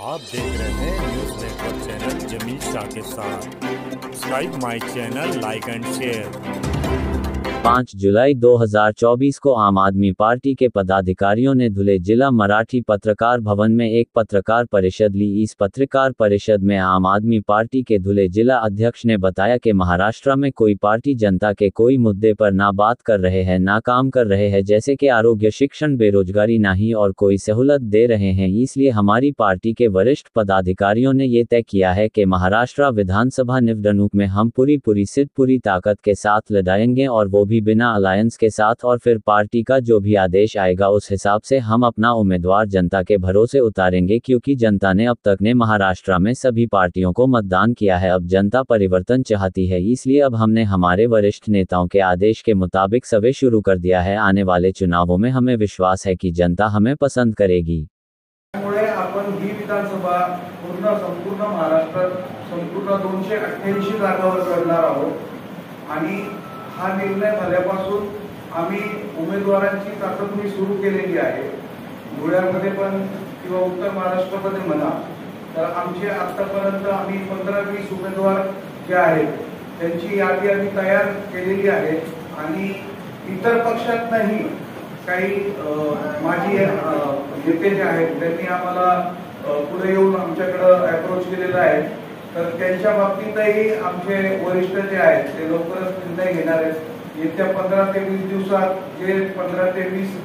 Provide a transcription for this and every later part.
आप देख रहे हैं news network channel Jameel Shah के साथ। Subscribe my channel, like and share. 5 जुलाई 2024 को आम आदमी पार्टी के पदाधिकारियों ने धुले जिला मराठी पत्रकार भवन में एक पत्रकार परिषद ली। इस पत्रकार परिषद में आम आदमी पार्टी के धुले जिला अध्यक्ष ने बताया कि महाराष्ट्र में कोई पार्टी जनता के कोई मुद्दे पर ना बात कर रहे हैं ना काम कर रहे हैं, जैसे कि आरोग्य, शिक्षण, बेरोजगारी नहीं और कोई सहूलत दे रहे हैं। इसलिए हमारी पार्टी के वरिष्ठ पदाधिकारियों ने ये तय किया है कि महाराष्ट्र विधानसभा निवडणूक में हम पूरी ताकत के साथ लड़ाएंगे और वो भी बिना अलायंस के साथ, और फिर पार्टी का जो भी आदेश आएगा उस हिसाब से हम अपना उम्मीदवार जनता के भरोसे उतारेंगे, क्योंकि जनता ने अब तक ने महाराष्ट्र में सभी पार्टियों को मतदान किया है। अब जनता परिवर्तन चाहती है, इसलिए अब हमने हमारे वरिष्ठ नेताओं के आदेश के मुताबिक सर्वे शुरू कर दिया है। आने वाले चुनावों में हमें विश्वास है कि जनता हमें पसंद करेगी। आपण ही विधानसभा संपूर्ण महाराष्ट्रात संपूर्ण 288 जागांवर करणार आहोत आणि हा निर्णय झाल्यापासून आम्ही उमेदवारांची चाचपणी सुरू केलेली आहे। धुळ्यामध्ये पण किंवा उत्तर महाराष्ट्रामध्ये म्हणा तर आमचे आतापर्यंत आम्ही 15-20 उमेदवार जे आहेत त्यांची यादी आम्ही तयार केलेली आहे आणि इतर पक्षातही काही माजी नेते जे आहेत त्यांनी आम्हाला पुढे येऊन आमच्याकडे अप्रोच केलेला आहे। तर त्यांच्या बाबतीतही आमचे वरिष्ठ जे आहेत ते लवकरच निर्णय घेणार आहेत। येत्या 15 ते 20 दिवसात जे 15 ते 20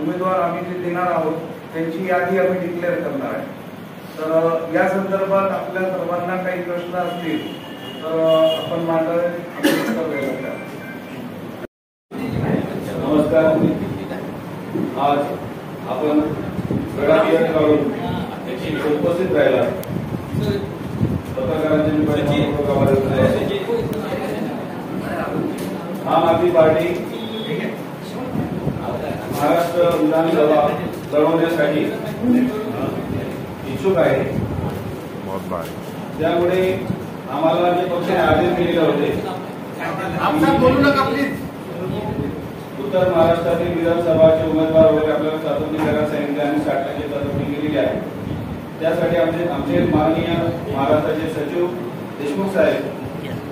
उमेदवार आम्ही जे देणार आहोत त्यांची यादी आम्ही डिक्लेअर करणार आहे। तर या संदर्भात आपल्या सर्वांना काही प्रश्न असतील तर आपण मांडावे। नमस्कार, आज आपण उपस्थित राहिला आम आदमी पार्टी महाराष्ट्र विधानसभा लढवण्यासाठी इच्छुक आहे। त्यामुळे आम्हाला जे पक्षाने आदेश दिलेले होते उत्तर महाराष्ट्रातील विधानसभाचे उमेदवार वगैरे आपल्याला चाचपणी करायला सांगितले आणि 60% चाचपणी केलेली आहे। त्यासाठी आमचे माननीय महाराष्ट्राचे सचिव देशमुख साहेब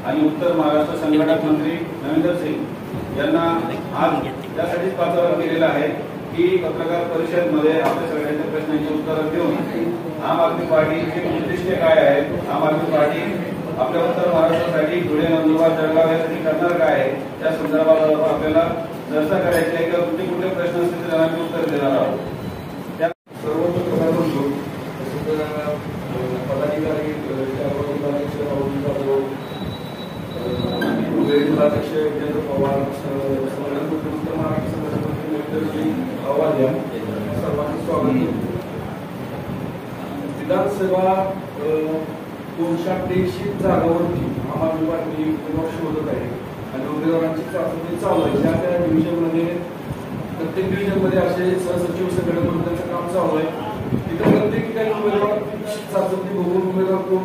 आणि उत्तर महाराष्ट्र संघटक मंत्री नरेंद्र सिंग यांना आज त्यासाठीच पाचारण केलेलं आहे की पत्रकार परिषद मध्ये आपल्या सगळ्यांच्या प्रश्नांची उत्तरं देऊन आम आदमी पार्टीचे उद्दिष्ट काय आहेत, आम आदमी पार्टी आपल्या उत्तर महाराष्ट्रासाठी धुळे, नंदुरबार, जळगाव यासाठी करणार काय आहे त्या संदर्भात आपल्याला चर्चा करायची आहे किंवा कुठले प्रश्न असतील तर आम्ही उत्तर देणार आहोत। पदाधिकारी जिल्हाध्यक्ष विजेंद्र पवार, उत्तर महाराष्ट्र संघटनेचे आवाज या सर्वांचं स्वागत। विधानसभा 288 जागांवरती आम आदमी पार्टी उमेदवार शोधत आहे आणि उमेदवारांची चाचणी चालू आहे। त्या डिव्हिजनमध्ये प्रत्येक डिव्हिजनमध्ये असे सहसचिव सगळे म्हणून त्यांचं काम चालू आहे। तिथे प्रत्येक ठिकाणी उमेदवार चाचणी बघून उमेदवार कोण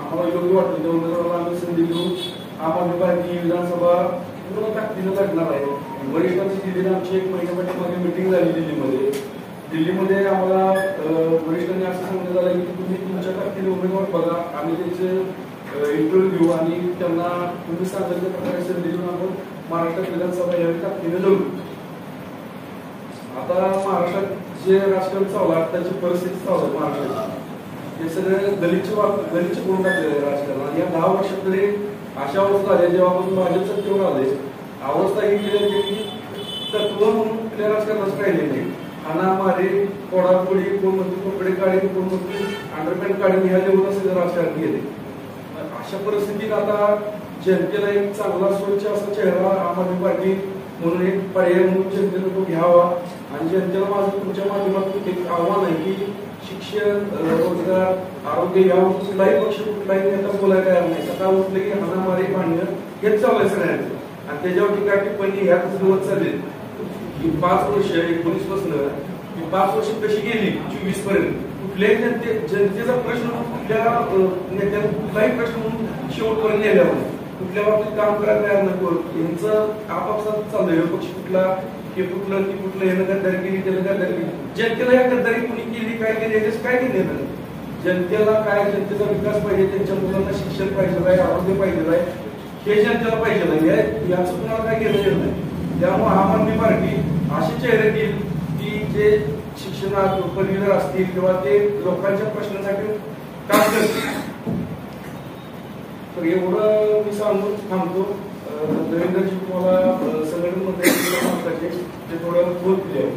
आम्हाला योग्य वाटतं त्या उमेदवाराला आम्ही संधी देऊन आम आदमी पार्टी विधानसभा पूर्ण ताकदीनं लढणार आहे। वरिष्ठांची दिल्लीने आमची 1 महिन्यापाठी मीटिंग झाली दिल्लीमध्ये आम्हाला वरिष्ठांनी असं सांगण्यात आलं की तुम्ही तुमच्या ताकदीने उमेदवार बघा, आम्ही त्यांचे इंटरव्ह्यू घेऊ आणि त्यांना तुम्ही सांगितल्या प्रकारे संधी देऊन आपण महाराष्ट्रात विधानसभा यावेळी ताकदीने लढू। आता महाराष्ट्रात जे राजकारण चालू आहे त्याची परिस्थिती चालू आहे महाराष्ट्रात हे सगळे गलिच्छ करून टाकलेले राजकारण आणि या 10 वर्षात तरी अशा अवस्था आल्या जेव्हापासून भाजप सत्तेवर आले अवस्था ही की तत्व म्हणून कुठल्या राजकारणाचं राहिले नाही। हाणामारी, तोडाफोडी, कोण म्हणतो कपडे काढे, कोण म्हणतो अंडरपॅन्ट काढे, ह्या लेवलला सगळं राजकारण गेले। अशा परिस्थितीत आता जनतेला एक चांगला स्वच्छ असा चेहरा आम आदमी पार्टी म्हणून एक पर्याय म्हणून जनतेला तो घ्यावा आणि जनतेला माझं तुमच्या माध्यमातून एक आव्हान आहे की शिक्षण, रोजगार, आरोग्य यावर कुठलाही पक्ष कुठलाही नेता बोलायला तयार नाही। सकाळ उठले की हाणामारी, भांडणं हेच चालू आहे सगळ्यांचं आणि त्याच्यावर टीका टिप्पणी ह्याच दिवस चालले की 5 वर्ष 19 पासून ही 5 वर्ष कशी गेली 24 पर्यंत कुठल्याही जनतेचा प्रश्न कुठल्या नेत्याला कुठलाही प्रश्न म्हणून शेवटपर्यंत नेल्यावर कुठल्या बाबतीत काम करायला तयार नको यांचं आपापसात चाललंय। पक्ष कुठला की कुठलं ती कुठलं यानं गद्दारी केली त्याला गद्दारी केली. जनतेला या गद्दारी कुणी केली काय केली याच्याच काय केलं नाही. जनतेला काय जनतेचा विकास पाहिजे, त्यांच्या मुलांना शिक्षण पाहिजे आहे, आरोग्य पाहिजे आहे, हे जनतेला पाहिजे आहे. याचं तुम्हाला काय केलं नाही. त्यामुळे आम आदमी पार्टी असे चेहरे देईल की जे शिक्षणात पदवीधर असतील किंवा ते लोकांच्या प्रश्नासाठी काम करतील. तर एवढं मी सांगून थांबतो. देवेंद्रजी तुम्हाला संघटनेमध्ये ते थोडं बोलतील.